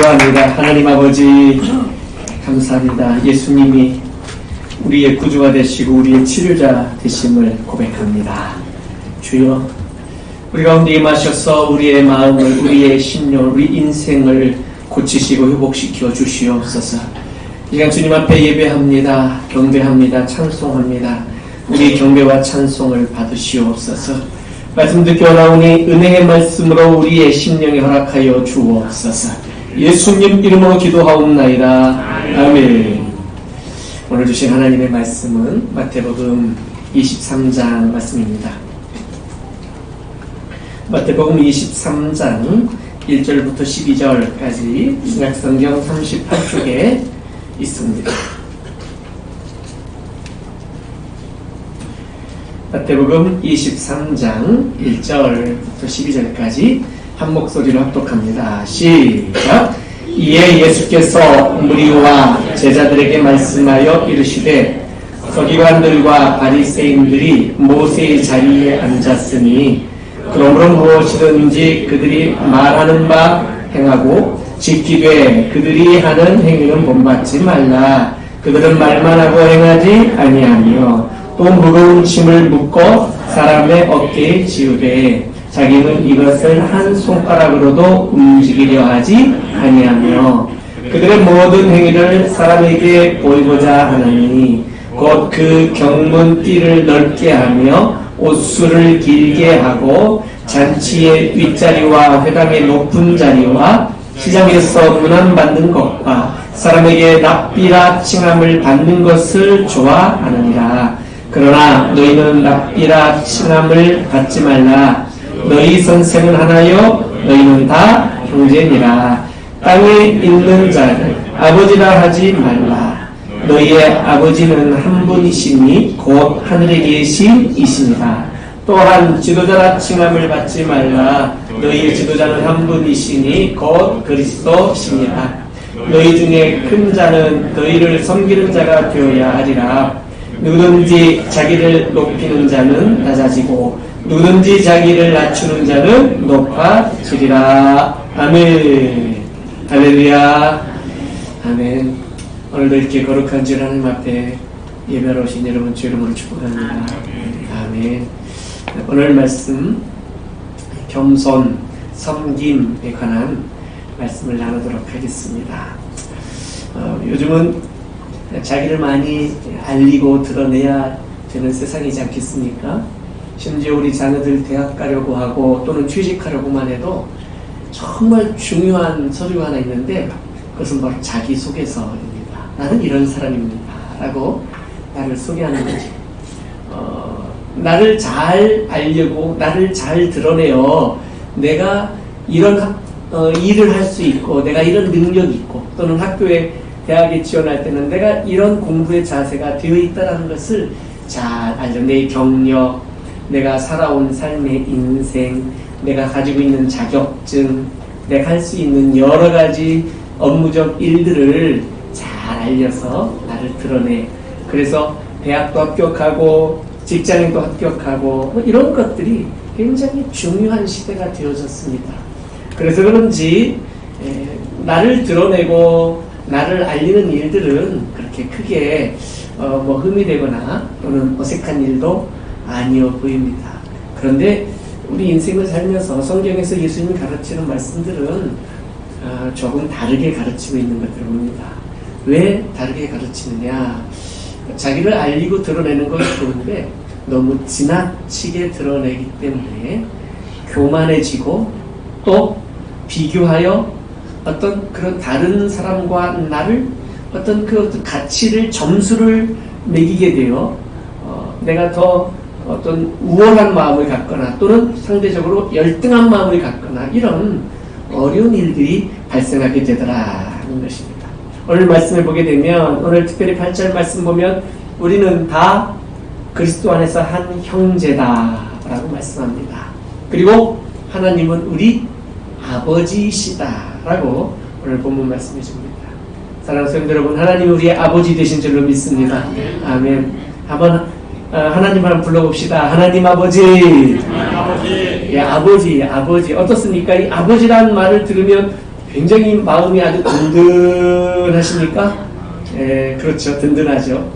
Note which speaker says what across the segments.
Speaker 1: 기도합니다. 하나님 아버지 감사합니다. 예수님이 우리의 구주가 되시고 우리의 치료자 되심을 고백합니다. 주여, 우리 가운데 임하셔서 우리의 마음을, 우리의 심령, 우리 인생을 고치시고 회복시켜 주시옵소서. 이 시간 주님 앞에 예배합니다. 경배합니다. 찬송합니다. 우리 경배와 찬송을 받으시옵소서. 말씀 듣기 원하오니 은혜의 말씀으로 우리의 심령에 허락하여 주옵소서. 예수님 이름으로 기도하옵나이다. 아멘. 오늘 주신 하나님의 말씀은 마태복음 23장 말씀입니다. 마태복음 23장 1절부터 12절까지 신약성경 38쪽에 있습니다. 마태복음 23장 1절부터 12절까지 한 목소리로 합독합니다. 시작! 이에 예수께서 무리와 제자들에게 말씀하여 이르시되 서기관들과 바리새인들이 모세의 자리에 앉았으니 그러므로 무엇이든지 그들이 말하는 바 행하고 지키되 그들이 하는 행위는 본받지 말라. 그들은 말만 하고 행하지 아니하며 또 무거운 짐을 묶어 사람의 어깨에 지우되 자기는 이것을 한 손가락으로도 움직이려 하지 아니하며 그들의 모든 행위를 사람에게 보이고자 하나니 곧 그 경문띠를 넓게 하며 옷수를 길게 하고 잔치의 윗자리와 회당의 높은 자리와 시장에서 문안받는 것과 사람에게 납비라 칭함을 받는 것을 좋아하느니라. 그러나 너희는 납비라 칭함을 받지 말라. 너희 선생은 하나요 너희는 다 형제니라. 땅에 있는 자를 아버지라 하지 말라. 너희의 아버지는 한 분이시니 곧 하늘에 계신 이시니라. 또한 지도자라 칭함을 받지 말라. 너희의 지도자는 한 분이시니 곧 그리스도시니라. 너희 중에 큰 자는 너희를 섬기는 자가 되어야 하리라. 누구든지 자기를 높이는 자는 낮아지고 누구든지 자기를 낮추는 자는 높아지리라. 아멘. 할렐루야. 아멘. 오늘도 이렇게 거룩한 주 하나님 앞에 예배하러 오신 여러분 주 이름으로 축복합니다. 아멘. 오늘 말씀 겸손, 섬김에 관한 말씀을 나누도록 하겠습니다. 요즘은 자기를 많이 알리고 드러내야 되는 세상이지 않겠습니까? 심지어 우리 자녀들 대학 가려고 하고 또는 취직하려고만 해도 정말 중요한 서류가 하나 있는데 그것은 바로 자기소개서입니다. 나는 이런 사람입니다 라고 나를 소개하는 거지. 나를 잘 알려고 나를 잘 드러내어 내가 이런 일을 할 수 있고 내가 이런 능력이 있고 또는 학교에 대학에 지원할 때는 내가 이런 공부의 자세가 되어 있다는 것을 잘 알려. 내 경력, 내가 살아온 삶의 인생, 내가 가지고 있는 자격증, 내가 할 수 있는 여러 가지 업무적 일들을 잘 알려서 나를 드러내. 그래서 대학도 합격하고 직장인도 합격하고 뭐 이런 것들이 굉장히 중요한 시대가 되어졌습니다. 그래서 그런지 나를 드러내고 나를 알리는 일들은 그렇게 크게 흠이 되거나 또는 어색한 일도 아니어 보입니다. 그런데 우리 인생을 살면서 성경에서 예수님이 가르치는 말씀들은 조금 다르게 가르치고 있는 것들을 봅니다. 왜 다르게 가르치느냐? 자기를 알리고 드러내는 건 좋은데 너무 지나치게 드러내기 때문에 교만해지고 또 비교하여 어떤 그런 다른 사람과 나를 어떤 그 가치를 점수를 매기게 되어 내가 더 어떤 우월한 마음을 갖거나 또는 상대적으로 열등한 마음을 갖거나 이런 어려운 일들이 발생하게 되더라는 것입니다. 오늘 말씀을 보게 되면 오늘 특별히 8절 말씀 보면 우리는 다 그리스도 안에서 한 형제다 라고 말씀합니다. 그리고 하나님은 우리 아버지시다 라고 오늘 본문 말씀해 줍니다. 사랑하는 성도 여러분, 하나님이 우리의 아버지 되신 줄로 믿습니다. 아멘. 한번 하나님 한번 불러봅시다. 하나님 아버지. 예, 아버지. 어떻습니까? 이 아버지라는 말을 들으면 굉장히 마음이 아주 든든하십니까? 예, 그렇죠. 든든하죠.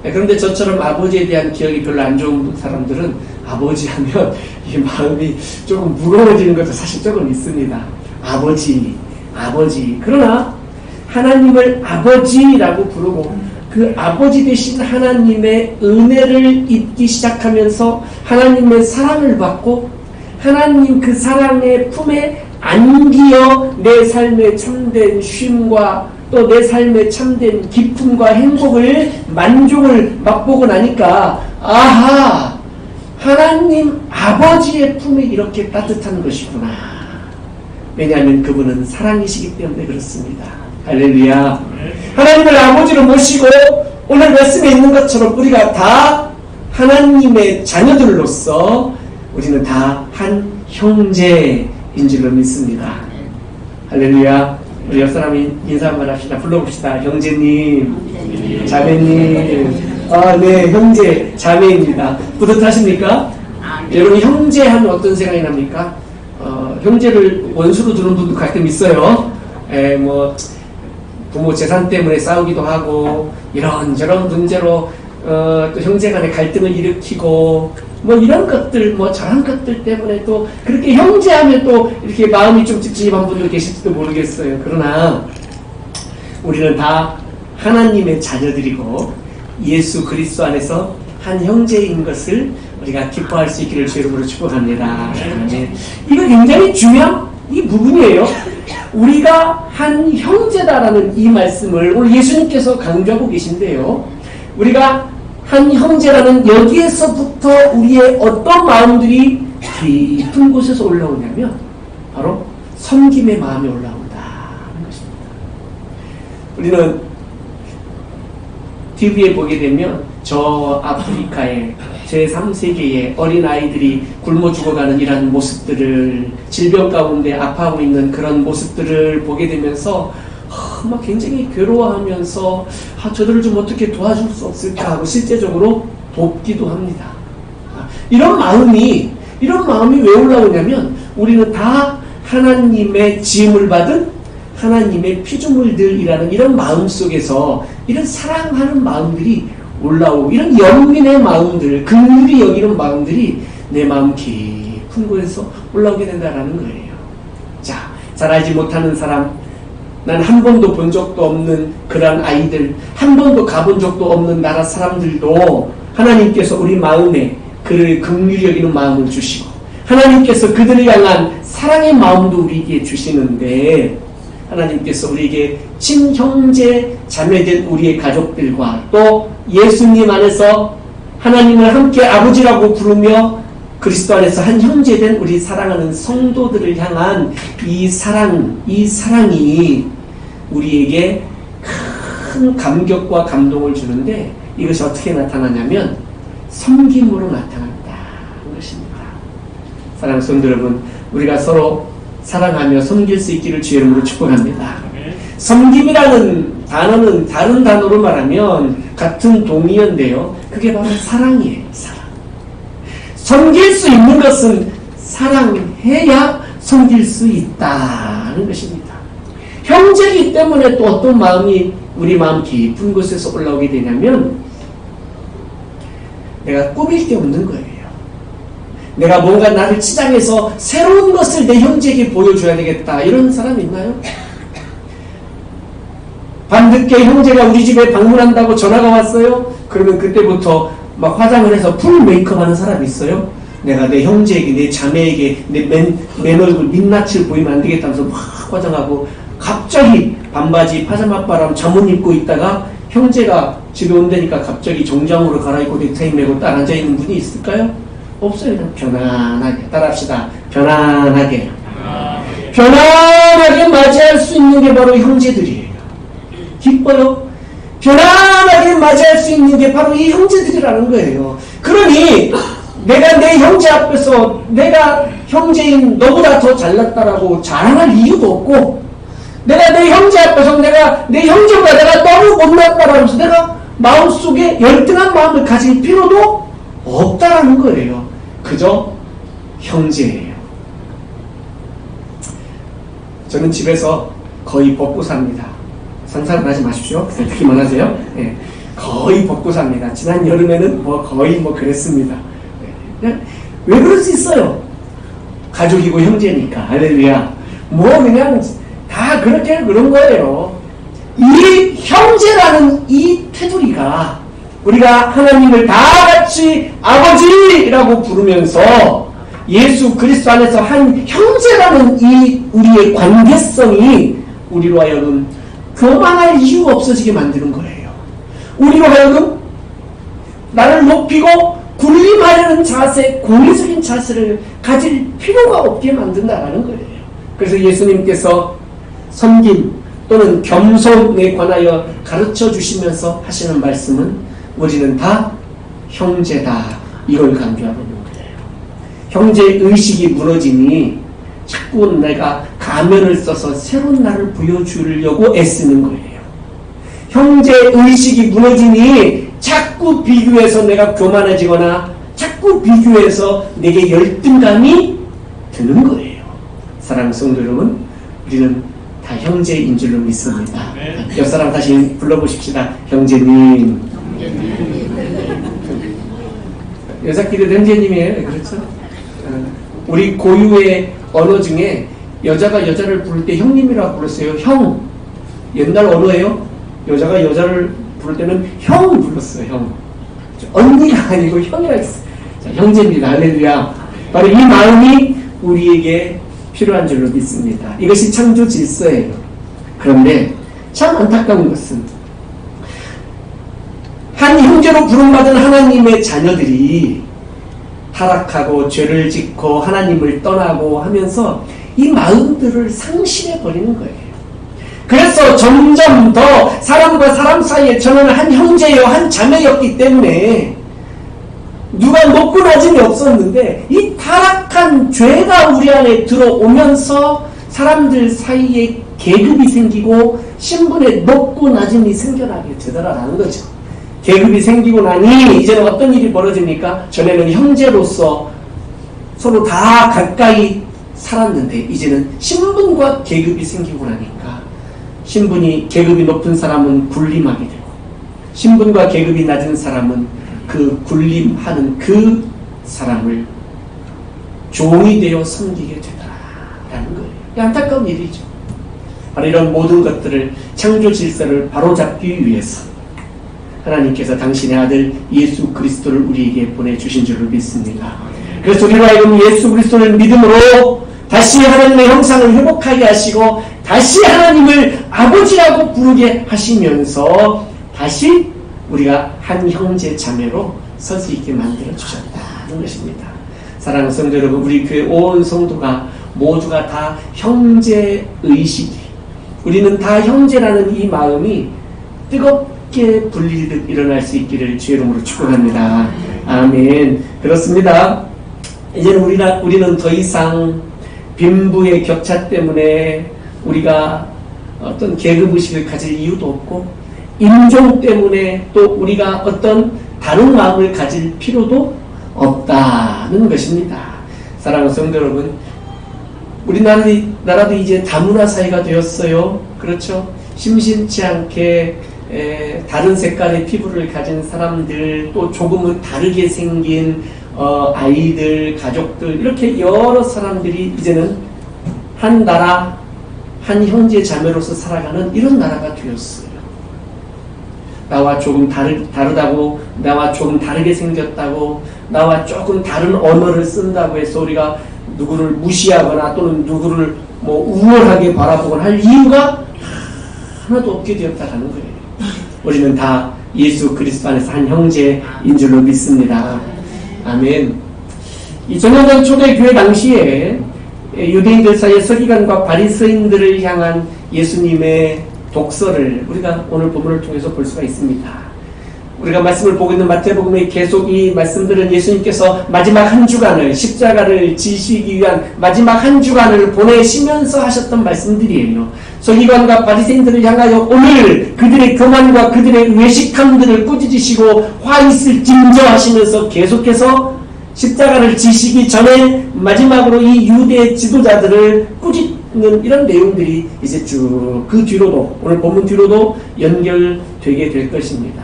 Speaker 1: 예, 그런데 저처럼 아버지에 대한 기억이 별로 안 좋은 사람들은 아버지 하면 이 마음이 조금 무거워지는 것도 사실 조금 있습니다. 아버지. 그러나 하나님을 아버지라고 부르고 그 아버지 되신 하나님의 은혜를 잊기 시작하면서 하나님의 사랑을 받고 하나님 그 사랑의 품에 안기어 내 삶의 참된 쉼과 또 내 삶의 참된 기쁨과 행복을 만족을 맛보고 나니까 아하 하나님 아버지의 품이 이렇게 따뜻한 것이구나. 왜냐하면 그분은 사랑이시기 때문에 그렇습니다. 할렐루야. 하나님을 아버지로 모시고 오늘 말씀에 있는 것처럼 우리가 다 하나님의 자녀들로서 우리는 다 한 형제인 줄로 믿습니다. 할렐루야. 우리 옆 사람이 인사 한번 합시다. 불러봅시다. 형제님, 자매님. 아, 네, 형제, 자매입니다. 뿌듯하십니까? 여러분 형제 하면 어떤 생각이 납니까? 형제를 원수로 두는 분도 가끔 있어요. 뭐 부모 재산 때문에 싸우기도 하고 이런저런 문제로 또 형제 간의 갈등을 일으키고 뭐 이런 것들 뭐 저런 것들 때문에 또 그렇게 형제하면 또 이렇게 마음이 좀 찝찝한 분도 계실지도 모르겠어요. 그러나 우리는 다 하나님의 자녀들이고 예수 그리스도 안에서 한 형제인 것을 우리가 기뻐할 수 있기를 주의 이름으로 축복합니다. 이거 굉장히 중요한 이 부분이에요. 우리가 한 형제다라는 이 말씀을 오늘 예수님께서 강조하고 계신데요. 우리가 한 형제라는 여기에서부터 우리의 어떤 마음들이 깊은 곳에서 올라오냐면 바로 섬김의 마음이 올라온다는 것입니다. 우리는 TV에 보게 되면 저 아프리카의 제3세계의 어린아이들이 굶어 죽어가는 이런 모습들을 질병 가운데 아파하고 있는 그런 모습들을 보게 되면서 막 굉장히 괴로워하면서 저들을 좀 어떻게 도와줄 수 없을까 하고 실제적으로 돕기도 합니다. 이런 마음이 왜 올라오냐면 우리는 다 하나님의 지음을 받은 하나님의 피조물들이라는 이런 마음 속에서 이런 사랑하는 마음들이 올라오고 이런 연민의 마음들, 긍휼히 여기는 마음들이 내 마음 깊은 곳에서 올라오게 된다는 거예요. 자, 잘 알지 못하는 사람, 난 한 번도 본 적도 없는 그런 아이들, 한 번도 가본 적도 없는 나라 사람들도 하나님께서 우리 마음에 그를 긍휼히 여기는 마음을 주시고 하나님께서 그들을 향한 사랑의 마음도 우리에게 주시는데 하나님께서 우리에게 친형제 자매된 우리의 가족들과 또 예수님 안에서 하나님을 함께 아버지라고 부르며 그리스도 안에서 한 형제된 우리 사랑하는 성도들을 향한 이 사랑이 우리에게 큰 감격과 감동을 주는데 이것이 어떻게 나타나냐면 섬김으로 나타난다는 것입니다. 사랑하는 성도 여러분, 우리가 서로 사랑하며 섬길 수 있기를 주의 이름으로 축복합니다. 섬김이라는 단어는 다른 단어로 말하면 같은 동의어인데요. 그게 바로 사랑이에요. 사랑. 섬길 수 있는 것은 사랑해야 섬길 수 있다는 것입니다. 형제이기 때문에 또 어떤 마음이 우리 마음 깊은 곳에서 올라오게 되냐면 내가 꾸밀 게 없는 거예요. 내가 뭔가 나를 치장해서 새로운 것을 내 형제에게 보여줘야 되겠다. 이런 사람 있나요? 밤늦게 형제가 우리 집에 방문한다고 전화가 왔어요? 그러면 그때부터 막 화장을 해서 풀 메이크업 하는 사람 있어요? 내가 내 형제에게, 내 자매에게 맨 얼굴 민낯을 보이면 안 되겠다면서 막 화장하고 갑자기 반바지 파자마바람 잠옷 입고 있다가 형제가 집에 온다니까 갑자기 정장으로 갈아입고 넥타이 메고 딱 앉아있는 분이 있을까요? 없어요. 그냥 편안하게 따라합시다. 편안하게 맞이할 수 있는 게 바로 형제들이에요. 기뻐요. 편안하게 맞이할 수 있는 게 바로 이 형제들이라는 거예요. 그러니 내가 내 형제 앞에서 내가 형제인 너보다 더 잘났다라고 자랑할 이유도 없고 내가 내 형제 앞에서 내가 내 형제보다 내가 너무 못났다라면서 내가 마음속에 열등한 마음을 가질 필요도 없다라는 거예요. 그저 형제예요. 저는 집에서 거의 먹고 삽니다. 상상을 하지 마십시오. 듣기만 하세요. 예. 거의 먹고 삽니다. 지난 여름에는 거의 그랬습니다. 예. 왜 그럴 수 있어요? 가족이고 형제니까. 할렐루야. 그냥 다 그렇게 그런 거예요. 이 형제라는 이 테두리가 우리가 하나님을 다 같이 아버지라고 부르면서 예수 그리스도 안에서 한 형제라는 이 우리의 관계성이 우리로 하여금 교만할 이유가 없어지게 만드는 거예요. 우리로 하여금 나를 높이고 군림하려는 자세, 공의적인 자세를 가질 필요가 없게 만든다라는 거예요. 그래서 예수님께서 섬김 또는 겸손에 관하여 가르쳐 주시면서 하시는 말씀은 우리는 다 형제다, 이걸 강조하고 있는 거예요. 형제의식이 무너지니 자꾸 내가 가면을 써서 새로운 나를 보여주려고 애쓰는 거예요. 형제의식이 무너지니 자꾸 비교해서 내가 교만해지거나 자꾸 비교해서 내게 열등감이 드는 거예요. 사랑하는 성도 여러분, 우리는 다 형제인 줄로 믿습니다. 옆 사람 다시 불러보십시다. 형제님. 여자끼리도 형제님이에요. 그렇죠? 우리 고유의 언어 중에 여자가 여자를 부를 때 형님이라고 불렀어요. 형. 옛날 언어예요. 여자가 여자를 부를 때는 형 불렀어요. 형. 언니가 아니고 형이라고 했어요. 자, 형제입니다. 할렐루야. 바로 이 마음이 우리에게 필요한 줄로 믿습니다. 이것이 창조 질서예요. 그런데 참 안타까운 것은 한 형제로 부름받은 하나님의 자녀들이 타락하고 죄를 짓고 하나님을 떠나고 하면서 이 마음들을 상실해버리는 거예요. 그래서 점점 더 사람과 사람 사이에 저는 한 형제요 한 자매였기 때문에 누가 높고 낮음이 없었는데 이 타락한 죄가 우리 안에 들어오면서 사람들 사이에 계급이 생기고 신분의 높고 낮음이 생겨나게 되더라라는 거죠. 계급이 생기고 나니 이제는 어떤 일이 벌어집니까? 전에는 형제로서 서로 다 가까이 살았는데 이제는 신분과 계급이 생기고 나니까 신분이 계급이 높은 사람은 군림하게 되고 신분과 계급이 낮은 사람은 그 군림하는 그 사람을 종이 되어 섬기게 되더라라는 거예요. 안타까운 일이죠. 바로 이런 모든 것들을 창조 질서를 바로잡기 위해서 하나님께서 당신의 아들 예수 그리스도를 우리에게 보내주신 줄을 믿습니다. 그래서 우리로 하여금 예수 그리스도를 믿음으로 다시 하나님의 형상을 회복하게 하시고 다시 하나님을 아버지라고 부르게 하시면서 다시 우리가 한 형제 자매로 설 수 있게 만들어 주셨다는 것입니다. 사랑하는 성도 여러분, 우리 교회 온 성도가 모두가 다 형제의식이, 우리는 다 형제라는 이 마음이 뜨겁게 불리듯 일어날 수 있기를 주의 이름으로 축복합니다. 아멘. 그렇습니다. 이제는 우리는 더 이상 빈부의 격차 때문에 우리가 어떤 계급의식을 가질 이유도 없고 인종 때문에 또 우리가 어떤 다른 마음을 가질 필요도 없다는 것입니다. 사랑하는 성도 여러분, 우리나라도 이제 다문화 사회가 되었어요. 그렇죠? 심심치 않게 다른 색깔의 피부를 가진 사람들, 또 조금은 다르게 생긴 아이들, 가족들, 이렇게 여러 사람들이 이제는 한 나라, 한 형제 자매로서 살아가는 이런 나라가 되었어요. 나와 조금 다르다고, 나와 조금 다르게 생겼다고, 나와 조금 다른 언어를 쓴다고 해서 우리가 누구를 무시하거나 또는 누구를 우월하게 바라보거나 할 이유가 하나도 없게 되었다는 거예요. 우리는 다 예수 그리스도 안에서 한 형제인 줄로 믿습니다. 아멘. 이 전형전 초대교회 당시에 유대인들 사이에 서기관과 바리새인들을 향한 예수님의 독서를 우리가 오늘 본문을 통해서 볼 수가 있습니다. 우리가 말씀을 보고 있는 마태복음의 계속 이 말씀들은 예수님께서 마지막 한 주간을, 십자가를 지시기 위한 마지막 한 주간을 보내시면서 하셨던 말씀들이에요. 서기관과 바리새인들을 향하여 오늘 그들의 교만과 그들의 외식함들을 꾸짖으시고 화 있을 징조 하시면서 계속해서 십자가를 지시기 전에 마지막으로 이 유대 지도자들을 이런 내용들이 이제 쭉 그 뒤로도, 오늘 본문 뒤로도 연결되게 될 것입니다.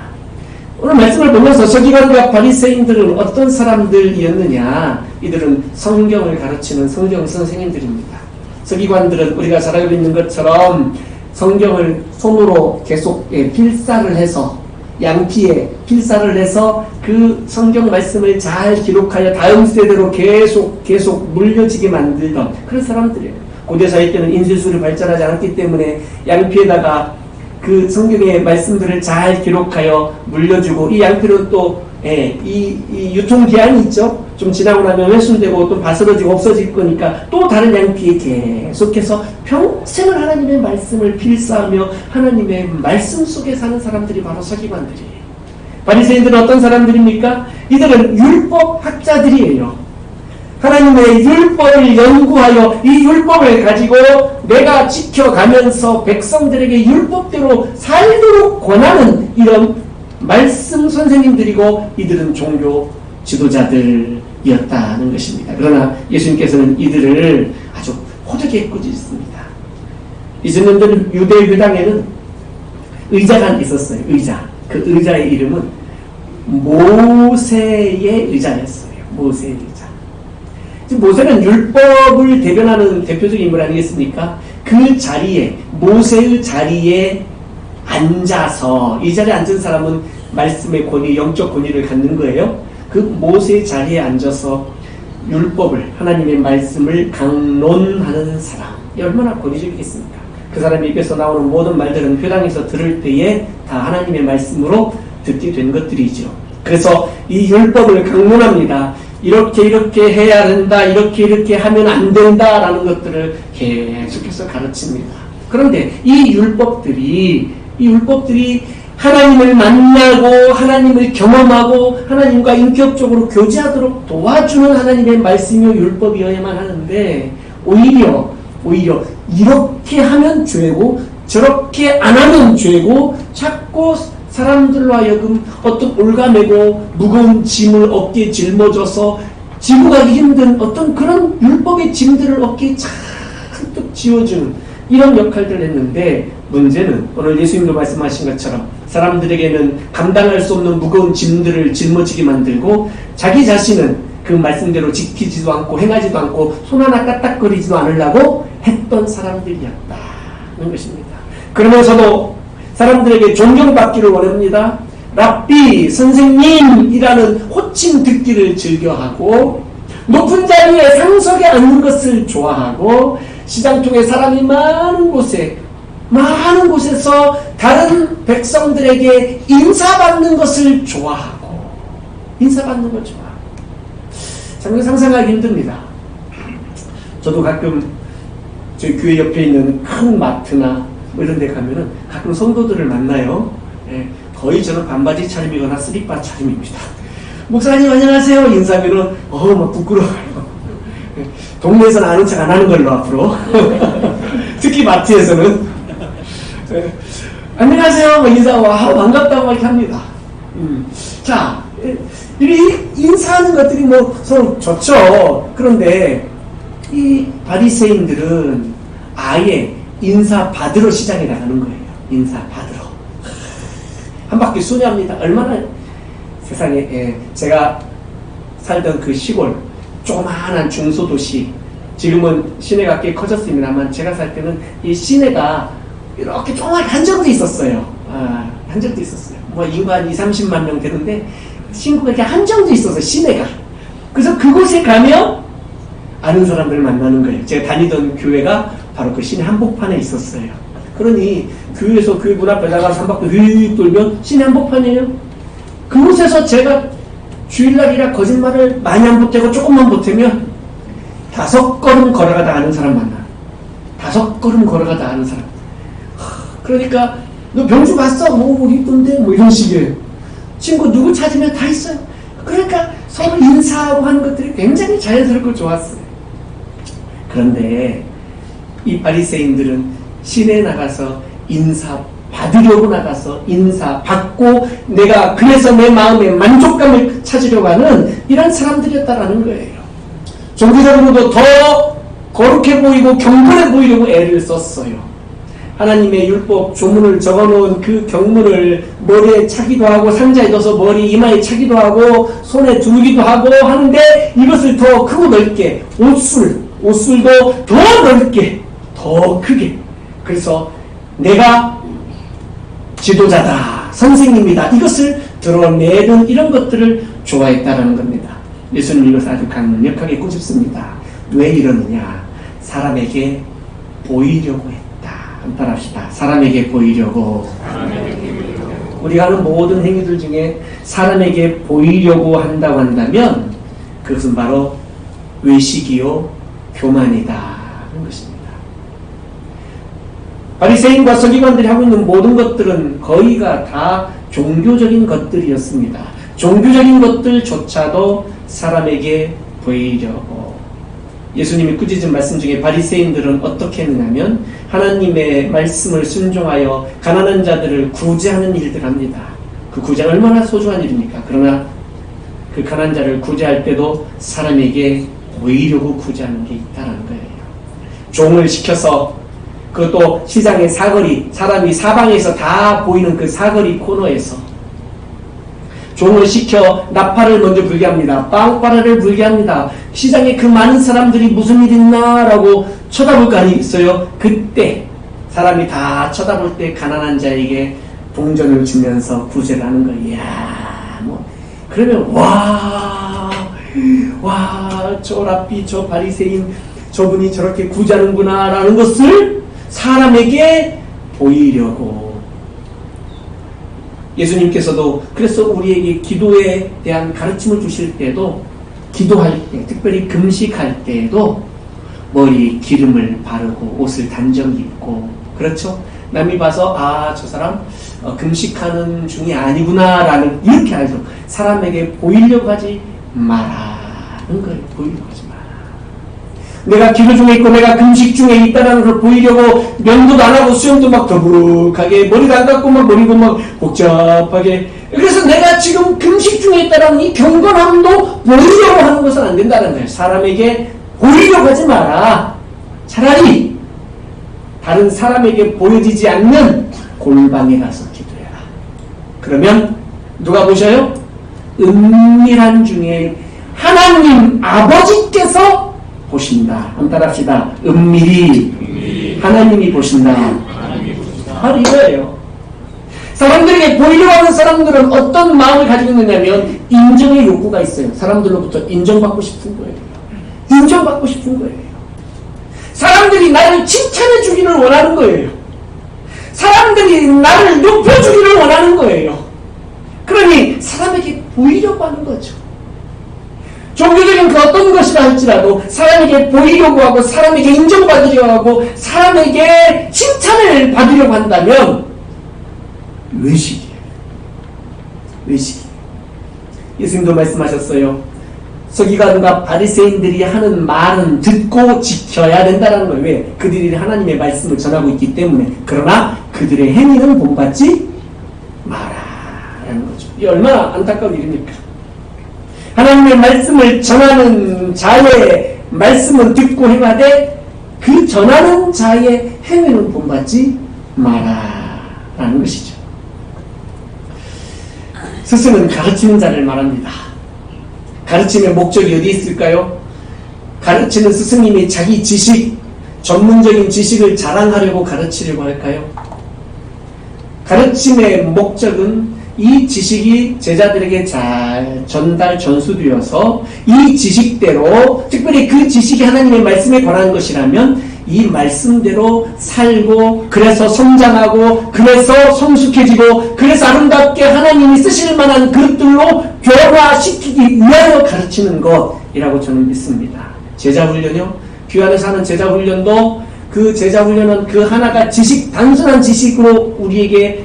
Speaker 1: 오늘 말씀을 보면서 서기관과 바리새인들은 어떤 사람들이었느냐? 이들은 성경을 가르치는 성경 선생님들입니다. 서기관들은 우리가 잘 알고 있는 것처럼 성경을 손으로 계속 필사를 해서, 양피에 필사를 해서 그 성경 말씀을 잘 기록하여 다음 세대로 계속 물려지게 만들던 그런 사람들이에요. 고대사회 때는 인쇄술이 발전하지 않았기 때문에 양피에다가 그 성경의 말씀들을 잘 기록하여 물려주고, 이 양피는 또 이 유통기한이 있죠. 좀 지나고 나면 훼손되고 또 바스러지고 없어질 거니까 또 다른 양피에 계속해서 평생을 하나님의 말씀을 필사하며 하나님의 말씀 속에 사는 사람들이 바로 서기관들이에요. 바리새인들은 어떤 사람들입니까? 이들은 율법 학자들이에요. 하나님의 율법을 연구하여 이 율법을 가지고 내가 지켜가면서 백성들에게 율법대로 살도록 권하는 이런 말씀 선생님들이고, 이들은 종교 지도자들이었다는 것입니다. 그러나 예수님께서는 이들을 아주 호되게 꾸짖습니다. 이전년들 유대 회당에는 의자가 있었어요. 의자. 그 의자의 이름은 모세의 의자였어요. 모세의 의자. 모세는 율법을 대변하는 대표적인 인물 아니겠습니까? 그 자리에, 모세의 자리에 앉아서, 이 자리에 앉은 사람은 말씀의 권위, 영적 권위를 갖는 거예요. 그 모세의 자리에 앉아서 율법을, 하나님의 말씀을 강론하는 사람이 얼마나 권위적이겠습니까? 그 사람의 입에서 나오는 모든 말들은 회당에서 들을 때에 다 하나님의 말씀으로 듣게 된 것들이죠. 그래서 이 율법을 강론합니다. 이렇게 해야 된다, 이렇게 하면 안 된다라는 것들을 계속해서 가르칩니다. 그런데 이 율법들이 하나님을 만나고 하나님을 경험하고 하나님과 인격적으로 교제하도록 도와주는 하나님의 말씀이요 율법이어야만 하는데, 오히려 이렇게 하면 죄고 저렇게 안 하면 죄고, 자꾸 사람들로 하여금 어떤 올가매고 무거운 짐을 어깨에 짊어져서 지고 가기 힘든 어떤 그런 율법의 짐들을 어깨에 잔뜩 지워주는 이런 역할들을 했는데, 문제는 오늘 예수님도 말씀하신 것처럼 사람들에게는 감당할 수 없는 무거운 짐들을 짊어지게 만들고, 자기 자신은 그 말씀대로 지키지도 않고 행하지도 않고 손 하나 까딱거리지도 않으려고 했던 사람들이었다는 것입니다. 그러면서도 사람들에게 존경받기를 원합니다. 랍비, 선생님이라는 호칭 듣기를 즐겨하고, 높은 자리에 상석에 앉는 것을 좋아하고, 시장통에 사람이 많은 곳에서 다른 백성들에게 인사받는 것을 좋아하고, 인사받는 걸 좋아하고. 참 상상하기 힘듭니다. 저도 가끔 저희 교회 옆에 있는 큰 마트나 뭐 이런 데 가면은 가끔 성도들을 만나요. 거의 저는 반바지 차림이거나 슬립바 차림입니다. 목사님 안녕하세요 인사하면은 막 부끄러워요. 동네에서는 아는 척 안 하는 걸로 앞으로. 특히 마트에서는 안녕하세요 인사하고 반갑다고 이렇게 합니다. 자, 이 인사하는 것들이 뭐 서로 좋죠. 그런데 이 바리새인들은 아예 인사 받으러 시장에 나가는 거예요. 인사 받으러. 한 바퀴 순회합니다. 얼마나 세상에, 제가 살던 그 시골, 조그마한 중소도시, 지금은 시내가 꽤 커졌습니다만, 제가 살 때는 이 시내가 이렇게 조그맣게 한정돼 있었어요. 한정돼 있었어요. 뭐 인구 한 20-30만 명 되는데, 신구가 이렇게 한정돼 있어서 시내가. 그래서 그곳에 가면 아는 사람들을 만나는 거예요. 제가 다니던 교회가 바로 그 시내 한복판에 있었어요. 그러니 교회에서 교회 문 앞에 나가서 한 바퀴 휙 돌면 시내 한복판이에요. 그곳에서 제가 주일날이라 거짓말을 많이 안 보태고 조금만 보태면 5걸음 걸어가다 아는 사람 만나. 5걸음 걸어가다 아는 사람. 그러니까 너 병주 봤어? 뭐 우리 있던데? 뭐 이런 식이에요. 친구 누구 찾으면 다 있어요. 그러니까 서로 인사하고 하는 것들이 굉장히 자연스럽고 좋았어요. 그런데 이 바리새인들은 시내에 나가서 인사 받으려고 나가서 인사 받고 내가 그래서 내 마음의 만족감을 찾으려고 하는 이런 사람들이었다라는 거예요. 종교적으로도 더 거룩해 보이고 경건해 보이려고 애를 썼어요. 하나님의 율법 조문을 적어놓은 그 경문을 머리에 차기도 하고 상자에 넣어서 머리 이마에 차기도 하고 손에 두르기도 하고 하는데 이것을 더 크고 넓게 옷술도 더 넓게 더 크게, 그래서 내가 지도자다, 선생님이다, 이것을 드러내는 이런 것들을 좋아했다라는 겁니다. 예수님 이것을 아주 강력하게 꼬집습니다. 왜 이러느냐? 사람에게 보이려고 했다. 한번 합시다. 사람에게 보이려고. 우리가 하는 모든 행위들 중에 사람에게 보이려고 한다고 한다면 그것은 바로 외식이요 교만이다 하는 것입니다. 바리새인과 서기관들이 하고 있는 모든 것들은 거의가 다 종교적인 것들이었습니다. 종교적인 것들조차도 사람에게 보이려고. 예수님이 꾸짖은 말씀 중에 바리새인들은 어떻게 했느냐면 하나님의 말씀을 순종하여 가난한 자들을 구제하는 일들을 합니다. 그 구제가 얼마나 소중한 일입니까? 그러나 그 가난한 자를 구제할 때도 사람에게 보이려고 구제하는 게 있다는 거예요. 종을 시켜서 그것도 시장의 사거리, 사람이 사방에서 다 보이는 그 사거리 코너에서 종을 시켜 나팔을 먼저 불게 합니다. 빵빠라를 불게 합니다. 시장에 그 많은 사람들이 무슨 일 있나라고 쳐다볼 거 아니겠어요? 그때 사람이 다 쳐다볼 때 가난한 자에게 동전을 주면서 구제를 하는 거예요. 이야, 뭐 그러면 저 랍비, 저 바리새인, 저분이 저렇게 구제하는구나라는 것을 사람에게 보이려고. 예수님께서도 그래서 우리에게 기도에 대한 가르침을 주실 때도, 기도할 때, 특별히 금식할 때에도 머리 기름을 바르고 옷을 단정 입고, 그렇죠? 남이 봐서 저 사람 금식하는 중이 아니구나라는, 이렇게 알죠. 사람에게 보이려고 하지 마라는 거예요. 보이려고 하지 마라. 내가 기도 중에 있고 내가 금식 중에 있다는 걸 보이려고 면도도 안 하고 수염도 막 더부룩하게, 머리도 안 감고 막 머리도 막 복잡하게, 그래서 내가 지금 금식 중에 있다는 이 경건함도 보이려고 하는 것은 안 된다는 거예요. 사람에게 보이려고 하지 마라. 차라리 다른 사람에게 보여지지 않는 골방에 가서 기도해라. 그러면 누가 보셔요? 은밀한 중에 하나님 아버지께서 보신다. 한번 따라합시다. 은밀히 하나님이 보신다. 바로 이거예요. 사람들에게 보이려고 하는 사람들은 어떤 마음을 가지고 있느냐면 인정의 욕구가 있어요. 사람들로부터 인정받고 싶은 거예요. 인정받고 싶은 거예요. 사람들이 나를 칭찬해 주기를 원하는 거예요. 사람들이 나를 높여주기를 원하는 거예요. 그러니 사람에게 보이려고 하는 거죠. 종교적인 그 어떤 것이라 할지라도 사람에게 보이려고 하고 사람에게 인정받으려고 하고 사람에게 칭찬을 받으려고 한다면 외식이에요. 외식이에요. 예수님도 말씀하셨어요. 서기관과 바리새인들이 하는 말은 듣고 지켜야 된다는 거예요. 왜? 그들이 하나님의 말씀을 전하고 있기 때문에. 그러나 그들의 행위는 본받지 마라라는 거죠. 이 얼마나 안타까운 일입니까? 하나님의 말씀을 전하는 자의 말씀은 듣고 행하되 그 전하는 자의 행위는 본받지 마라라는 것이죠. 스승은 가르치는 자를 말합니다. 가르침의 목적이 어디 있을까요? 가르치는 스승님이 자기 지식, 전문적인 지식을 자랑하려고 가르치려고 할까요? 가르침의 목적은 이 지식이 제자들에게 잘 전수되어서 이 지식대로, 특별히 그 지식이 하나님의 말씀에 관한 것이라면 이 말씀대로 살고, 그래서 성장하고, 그래서 성숙해지고, 그래서 아름답게 하나님이 쓰실 만한 그릇들로 교화시키기 위하여 가르치는 것이라고 저는 믿습니다. 제자훈련이요? 교회 안에서 하는 제자훈련도 그 제자훈련은 그 하나가 단순한 지식으로 우리에게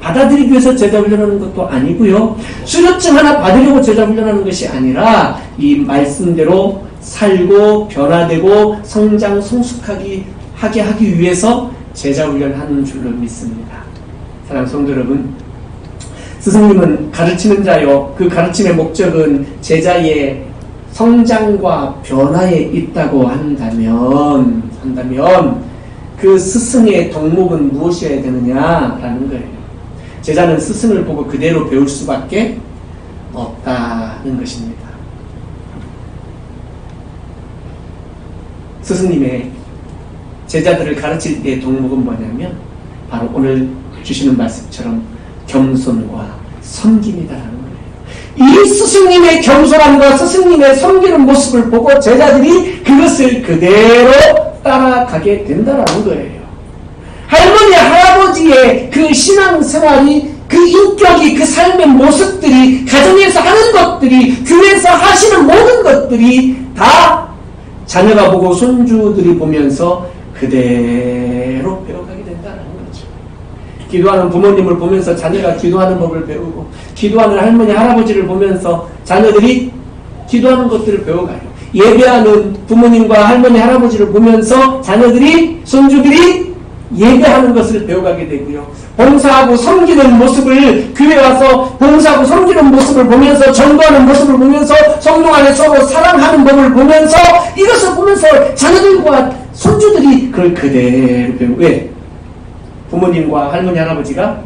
Speaker 1: 받아들이기 위해서 제자훈련하는 것도 아니고요. 수료증 하나 받으려고 제자훈련하는 것이 아니라 이 말씀대로 살고 변화되고 성장 성숙하게 하기 위해서 제자훈련하는 줄로 믿습니다. 사랑하는 성도 여러분, 스승님은 가르치는 자요. 그 가르침의 목적은 제자의 성장과 변화에 있다고 한다면 그 스승의 덕목은 무엇이어야 되느냐라는 거예요. 제자는 스승을 보고 그대로 배울 수밖에 없다는 것입니다. 스승님의 제자들을 가르칠 때의 덕목은 뭐냐면 바로 오늘 주시는 말씀처럼 겸손과 섬김이다라는 거예요. 이 스승님의 겸손함과 스승님의 섬기는 모습을 보고 제자들이 그것을 그대로 따라가게 된다라는 거예요. 할머니, 할아버지의 그 신앙생활이, 그 인격이, 그 삶의 모습들이, 가정에서 하는 것들이, 교회에서 하시는 모든 것들이 다 자녀가 보고 손주들이 보면서 그대로 배워가게 된다는 거죠. 기도하는 부모님을 보면서 자녀가 기도하는 법을 배우고, 기도하는 할머니, 할아버지를 보면서 자녀들이 기도하는 것들을 배워가요. 예배하는 부모님과 할머니, 할아버지를 보면서 자녀들이, 손주들이 예배하는 것을 배워가게 되고요. 봉사하고 섬기는 모습을, 교회 와서 봉사하고 섬기는 모습을 보면서, 전도하는 모습을 보면서, 성도 안에 서로 사랑하는 법을 보면서, 이것을 보면서 자녀들과 손주들이 그걸 그대로 배우고, 왜? 부모님과 할머니, 할아버지가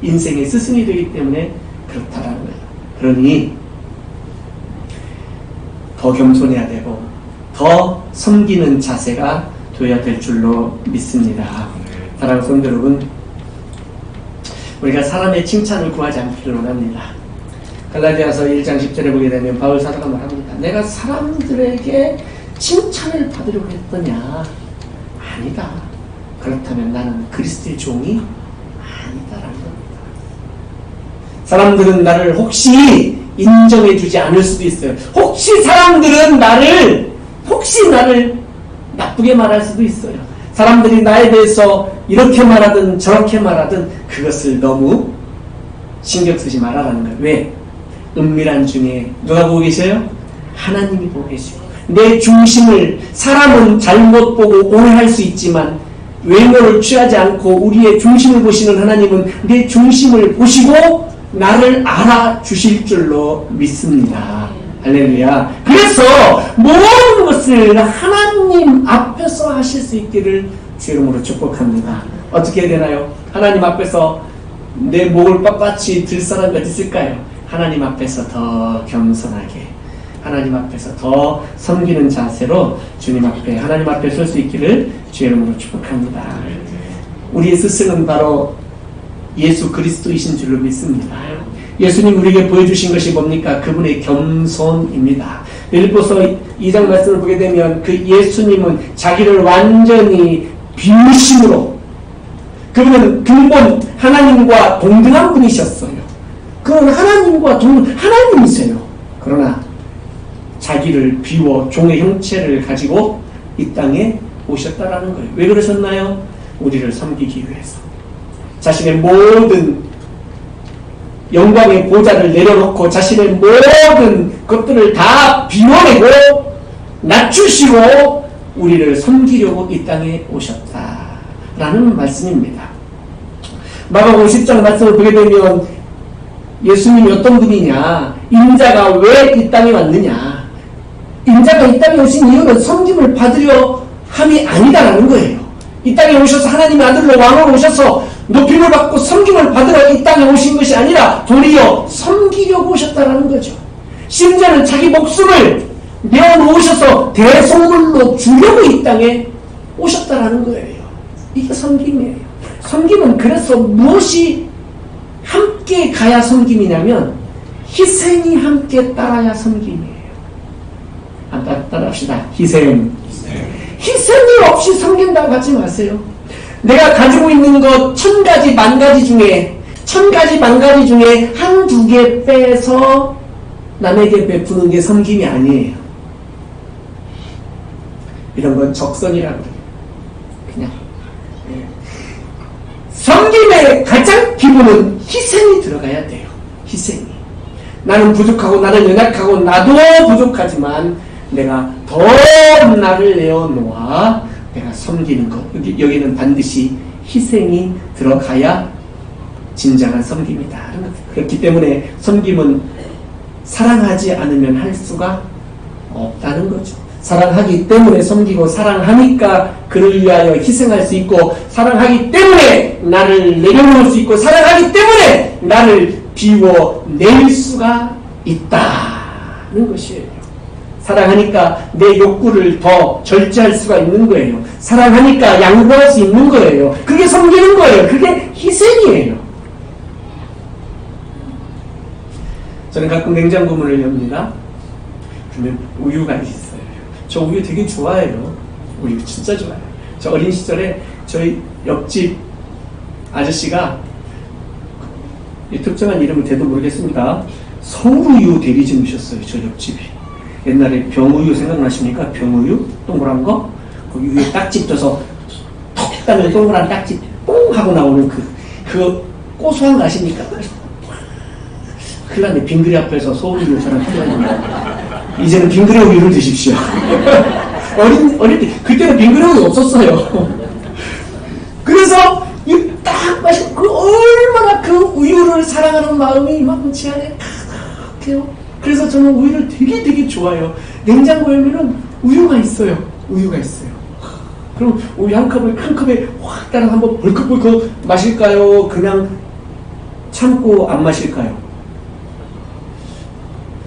Speaker 1: 인생의 스승이 되기 때문에 그렇다라는 거예요. 그러니 더 겸손해야 되고 더 섬기는 자세가 되어야 될 줄로 믿습니다. 사랑하는 성도 여러분, 우리가 사람의 칭찬을 구하지 않기를 원합니다. 갈라디아서 1장 10절에 보게 되면 바울 사도가 말합니다. 내가 사람들에게 칭찬을 받으려고 했더냐? 아니다. 그렇다면 나는 그리스도의 종이 아니다라는 겁니다. 사람들은 나를 혹시 인정해주지 않을 수도 있어요. 혹시 사람들은 나를 나쁘게 말할 수도 있어요. 사람들이 나에 대해서 이렇게 말하든 저렇게 말하든 그것을 너무 신경 쓰지 말아라는 거예요. 왜? 은밀한 중에 누가 보고 계셔요? 하나님이 보고 계시고, 내 중심을 사람은 잘못 보고 오해할 수 있지만 외모를 취하지 않고 우리의 중심을 보시는 하나님은 내 중심을 보시고 나를 알아주실 줄로 믿습니다. 할렐루야. 그래서 모든 것을 하나님 앞에서 하실 수 있기를 주 이름으로 축복합니다. 어떻게 해야 되나요? 하나님 앞에서 내 목을 빳빳이 들 사람이 어디 있을까요? 하나님 앞에서 더 겸손하게, 하나님 앞에서 더 섬기는 자세로 주님 앞에, 하나님 앞에 설 수 있기를 주 이름으로 축복합니다. 우리의 스승은 바로 예수 그리스도이신 줄로 믿습니다. 예수님 우리에게 보여주신 것이 뭡니까? 그분의 겸손입니다. 빌립보서 2장 말씀을 보게 되면 그 예수님은 자기를 완전히 비우심으로, 그분은 근본 하나님과 동등한 분이셨어요. 그는 하나님과 하나님이세요. 그러나 자기를 비워 종의 형체를 가지고 이 땅에 오셨다라는 거예요. 왜 그러셨나요? 우리를 섬기기 위해서. 자신의 모든 영광의 보좌를 내려놓고 자신의 모든 것들을 다 비워내고 낮추시고 우리를 섬기려고 이 땅에 오셨다라는 말씀입니다. 마가복음 10장 말씀을 보게 되면 예수님이 어떤 분이냐, 인자가 왜 이 땅에 왔느냐, 인자가 이 땅에 오신 이유는 섬김을 받으려 함이 아니다라는 거예요. 이 땅에 오셔서 하나님의 아들로 왕으로 오셔서 높임을 받고 섬김을 받으러 이 땅에 오신 것이 아니라 도리어 섬기려고 오셨다라는 거죠. 심지어는 자기 목숨을 내어놓으셔서 대속물로 주려고 이 땅에 오셨다라는 거예요. 이게 섬김이에요. 섬김은 그래서 무엇이 함께 가야 섬김이냐면 희생이 함께 따라야 섬김이에요. 따라합시다. 희생이 없이 섬긴다고 하지 마세요. 내가 가지고 있는 것 1000가지 만가지 중에 한두 개 빼서 남에게 베푸는 게 섬김이 아니에요. 이런 건 적선이라고 해요. 그냥 섬김의 가장 기본은 희생이 들어가야 돼요. 희생이. 나는 부족하고 나는 연약하고 나도 부족하지만 내가 더 나를 내어놓아 내가 섬기는 것, 여기는 반드시 희생이 들어가야 진정한 섬김이다. 그렇기 때문에 섬김은 사랑하지 않으면 할 수가 없다는 거죠. 사랑하기 때문에 섬기고, 사랑하니까 그를 위하여 희생할 수 있고, 사랑하기 때문에 나를 내려놓을 수 있고, 사랑하기 때문에 나를 비워낼 수가 있다는 것이에요. 사랑하니까 내 욕구를 더 절제할 수가 있는 거예요. 사랑하니까 양보할 수 있는 거예요. 그게 섬기는 거예요. 그게 희생이에요. 저는 가끔 냉장고 문을 엽니다. 그러면 우유가 있어요. 저 우유 되게 좋아해요. 우유 진짜 좋아해요. 저 어린 시절에 저희 옆집 아저씨가, 특정한 이름을 대도 모르겠습니다, 서우유 대리점이셨어요. 저 옆집이. 옛날에 병우유 생각나십니까? 병우유? 동그란 거? 그 위에 딱지 쪄서 톡 따면 동그란 딱지 뽕 하고 나오는 그 고소한 거 아십니까? 큰일 났네. 빙그레 앞에서 서우유 저랑 큰일 났네. 이제는 빙그레 우유를 드십시오. 어릴 때, 그때는 빙그레 우유 없었어요. 그래서 딱 마시고, 얼마나 그 우유를 사랑하는 마음이 이만큼 제 안에 가득해요. 그래서 저는 우유를 되게 좋아해요. 냉장고 열면은 우유가 있어요. 우유가 있어요. 그럼 우유 한 컵을 큰 컵에 확 따라 한번 벌컥벌컥 마실까요? 그냥 참고 안 마실까요?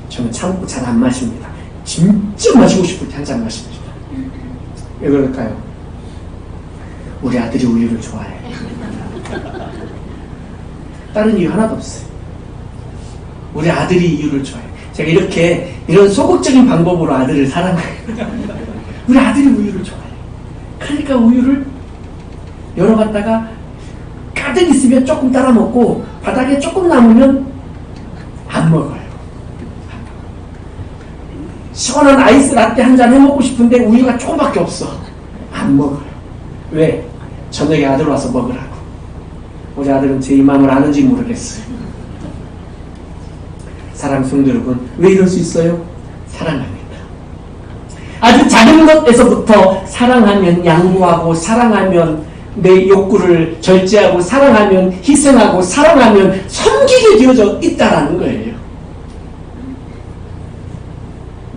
Speaker 1: 저는 참고 잘 안 마십니다. 진짜 마시고 싶을 때 한 잔 마십니다. 왜 그럴까요? 우리 아들이 우유를 좋아해. 다른 이유 하나도 없어요. 우리 아들이 이유를 좋아해. 제가 이런 소극적인 방법으로 아들을 사랑해요. 우리 아들이 우유를 좋아해. 그러니까 우유를 열어봤다가 가득 있으면 조금 따라 먹고, 바닥에 조금 남으면 안 먹어요. 시원한 아이스 라떼 한 잔 해먹고 싶은데 우유가 조금밖에 없어. 안 먹어요. 왜? 저녁에 아들 와서 먹으라고. 우리 아들은 제 이 마음을 아는지 모르겠어요. 사랑 성도 여러분, 왜 이럴 수 있어요? 사랑합니다. 아주 작은 것에서부터 사랑하면 양보하고, 사랑하면 내 욕구를 절제하고, 사랑하면 희생하고, 사랑하면 섬기게 되어져 있다라는 거예요.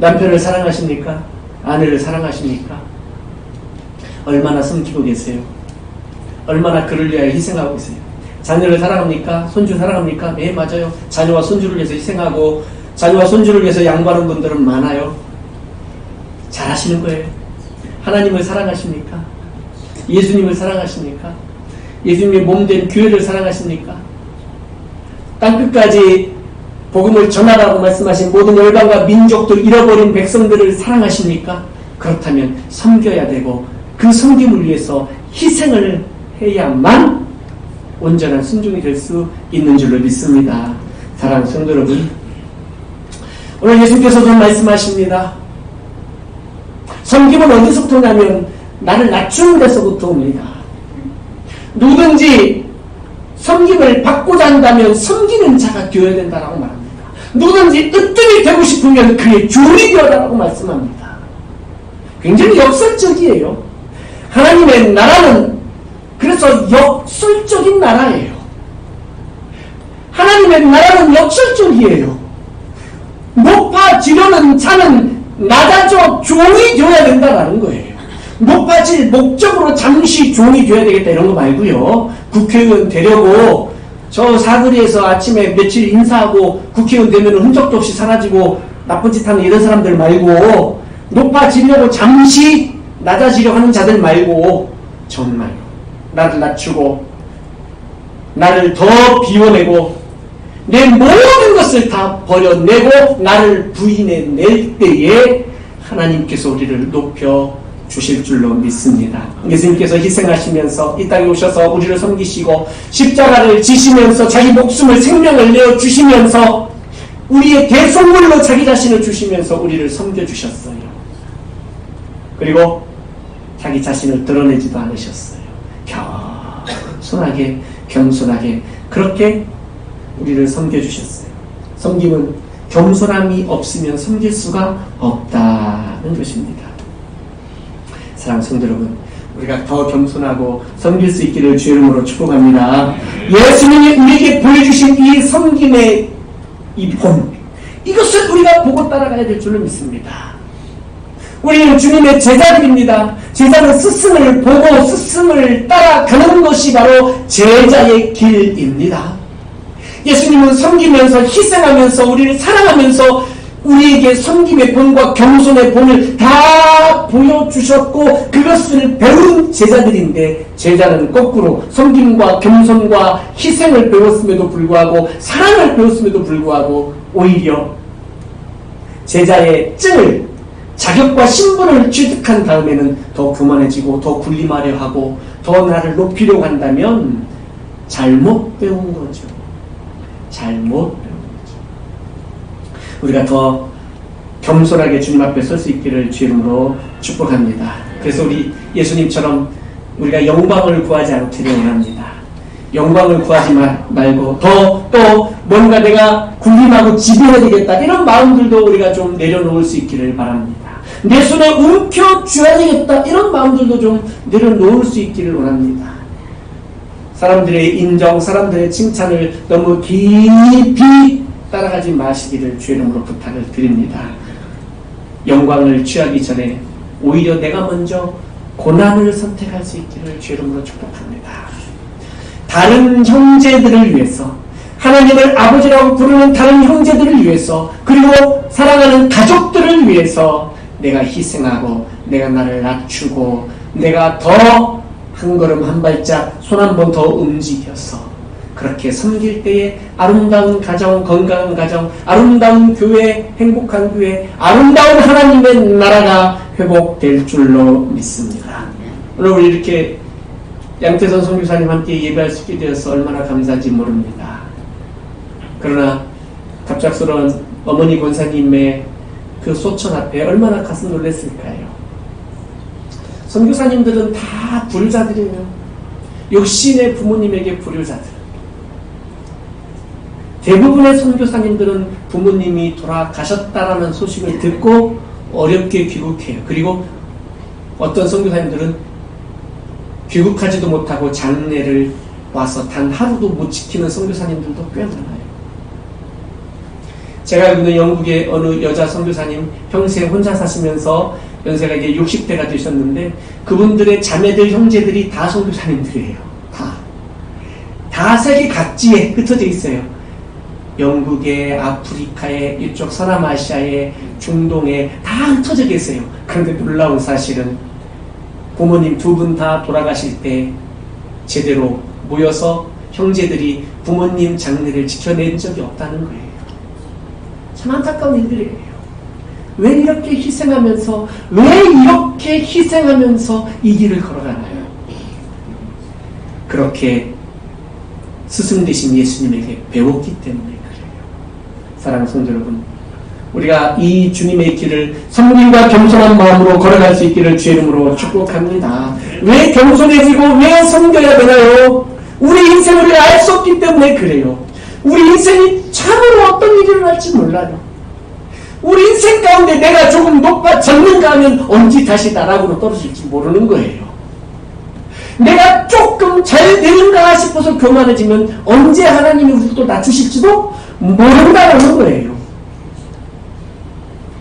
Speaker 1: 남편을 사랑하십니까? 아내를 사랑하십니까? 얼마나 섬기고 계세요? 얼마나 그를 위하여 희생하고 계세요? 자녀를 사랑합니까? 손주 사랑합니까? 네, 맞아요. 자녀와 손주를 위해서 희생하고, 자녀와 손주를 위해서 양보하는 분들은 많아요. 잘하시는 거예요. 하나님을 사랑하십니까? 예수님을 사랑하십니까? 예수님의 몸된 교회를 사랑하십니까? 땅끝까지 복음을 전하라고 말씀하신 모든 열방과 민족들, 잃어버린 백성들을 사랑하십니까? 그렇다면 섬겨야 되고, 그 섬김을 위해서 희생을 해야만 온전한 순종이 될 수 있는 줄로 믿습니다. 사랑하는 성도 여러분, 오늘 예수께서도 말씀하십니다. 섬김은 어디서부터 오냐면 나를 낮추는 데서부터 옵니다. 누구든지 섬김을 받고자 한다면 섬기는 자가 되어야 된다고 말합니다. 누구든지 으뜸이 되고 싶으면 그의 주인이 되어라고 말씀합니다. 굉장히 역설적이에요. 하나님의 나라는 그래서 역설적인 나라예요. 하나님의 나라는 역설적이에요. 높아지려는 자는 낮아져 종이 되어야 된다는 거예요. 높아질 목적으로 잠시 종이 되어야 되겠다 이런 거 말고요. 국회의원 되려고 저 사거리에서 아침에 며칠 인사하고 국회의원 되면 흔적도 없이 사라지고 나쁜 짓 하는 이런 사람들 말고, 높아지려고 잠시 낮아지려고 하는 자들 말고, 정말 나를 낮추고 나를 더 비워내고 내 모든 것을 다 버려내고 나를 부인해낼 때에 하나님께서 우리를 높여 주실 줄로 믿습니다. 예수님께서 희생하시면서 이 땅에 오셔서 우리를 섬기시고 십자가를 지시면서 자기 목숨을, 생명을 내어주시면서 우리의 대속물로 자기 자신을 주시면서 우리를 섬겨주셨어요. 그리고 자기 자신을 드러내지도 않으셨어요. 겸손하게 겸손하게 그렇게 우리를 섬겨주셨어요. 섬김은 겸손함이 없으면 섬길 수가 없다는 것입니다. 사랑하는 성도 여러분, 우리가 더 겸손하고 섬길 수 있기를 주의 이름으로 축복합니다. 예수님이 우리에게 보여주신 이 섬김의 이 본, 이것을 우리가 보고 따라가야 될 줄로 믿습니다. 우리는 주님의 제자들입니다. 제자는 스승을 보고 스승을 따라가는 것이 바로 제자의 길입니다. 예수님은 섬기면서 희생하면서 우리를 사랑하면서 우리에게 섬김의 본과 겸손의 본을 다 보여주셨고 그것을 배운 제자들인데 제자는 거꾸로 섬김과 겸손과 희생을 배웠음에도 불구하고 사랑을 배웠음에도 불구하고 오히려 제자의 증을 자격과 신분을 취득한 다음에는 더 교만해지고 더 군림하려 하고 더 나를 높이려고 한다면 잘못 배운 거죠. 잘못 배운 거죠. 우리가 더 겸손하게 주님 앞에 설 수 있기를 주 이름으로 축복합니다. 그래서 우리 예수님처럼 우리가 영광을 구하지 않기를 원합니다. 영광을 구하지 말고 또 뭔가 내가 군림하고 지배해야 되겠다 이런 마음들도 우리가 좀 내려놓을 수 있기를 바랍니다. 내 손에 움켜쥐어야 되겠다 이런 마음들도 좀 내려놓을 수 있기를 원합니다. 사람들의 인정, 사람들의 칭찬을 너무 깊이 따라가지 마시기를 주 이름으로 부탁을 드립니다. 영광을 취하기 전에 오히려 내가 먼저 고난을 선택할 수 있기를 주 이름으로 축복합니다. 다른 형제들을 위해서 하나님을 아버지라고 부르는 다른 형제들을 위해서 그리고 사랑하는 가족들을 위해서 내가 희생하고 내가 나를 낮추고 내가 더 한 걸음 한 발짝 손 한 번 더 움직여서 그렇게 섬길 때에 아름다운 가정, 건강한 가정, 아름다운 교회, 행복한 교회, 아름다운 하나님의 나라가 회복될 줄로 믿습니다. 오늘 우리 이렇게 양태선 선교사님 함께 예배할 수 있게 되어서 얼마나 감사한지 모릅니다. 그러나 갑작스러운 어머니 권사님의 그 소천 앞에 얼마나 가슴 놀랐을까요? 선교사님들은 다 불자들이에요. 육신의 부모님에게 불효자들. 대부분의 선교사님들은 부모님이 돌아가셨다라는 소식을 듣고 어렵게 귀국해요. 그리고 어떤 선교사님들은 귀국하지도 못하고 장례를 와서 단 하루도 못 지키는 선교사님들도 꽤 많아요. 제가 알고 있는 영국의 어느 여자 선교사님 평생 혼자 사시면서 연세가 이제 60대가 되셨는데 그분들의 자매들 형제들이 다 선교사님들이에요. 다 세계 각지에 흩어져 있어요. 영국에, 아프리카에, 이쪽 서남아시아에, 중동에 다 흩어져 계세요. 그런데 놀라운 사실은 부모님 두 분 다 돌아가실 때 제대로 모여서 형제들이 부모님 장례를 지켜낸 적이 없다는 거예요. 참 안타까운 일들이에요. 왜 이렇게 희생하면서 이 길을 걸어가나요? 그렇게 스승 되신 예수님에게 배웠기 때문에 그래요. 사랑하는 성도 여러분, 우리가 이 주님의 길을 섬김과 겸손한 마음으로 걸어갈 수 있기를 주 이름으로 축복합니다. 왜 겸손해지고 왜 섬겨야 되나요? 우리 인생을 우리가 알 수 없기 때문에 그래요. 우리 인생이 참으로 어떤 일이 일어날지 몰라요. 우리 인생 가운데 내가 조금 높아졌는가 하면 언제 다시 나락으로 떨어질지 모르는 거예요. 내가 조금 잘 되는가 싶어서 교만해지면 언제 하나님이 우리를 또 낮추실지도 모른다는 거예요.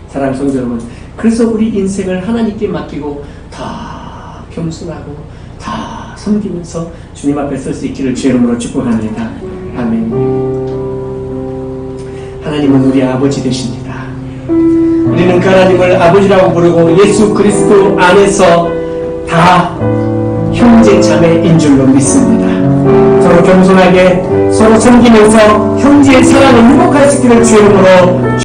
Speaker 1: 사랑하는 성도 여러분, 그래서 우리 인생을 하나님께 맡기고 다 겸손하고 다 섬기면서 주님 앞에 설 수 있기를 주의 이름으로 축복합니다. 아멘. 하나님은 우리 아버지 되십니다. 우리는 그 하나님을 아버지라고 부르고 예수 그리스도 안에서 다 형제 자매인 줄로 믿습니다. 서로 겸손하게 서로 섬기면서 형제의 사랑을 회복할 수 있기를 주의 이름으로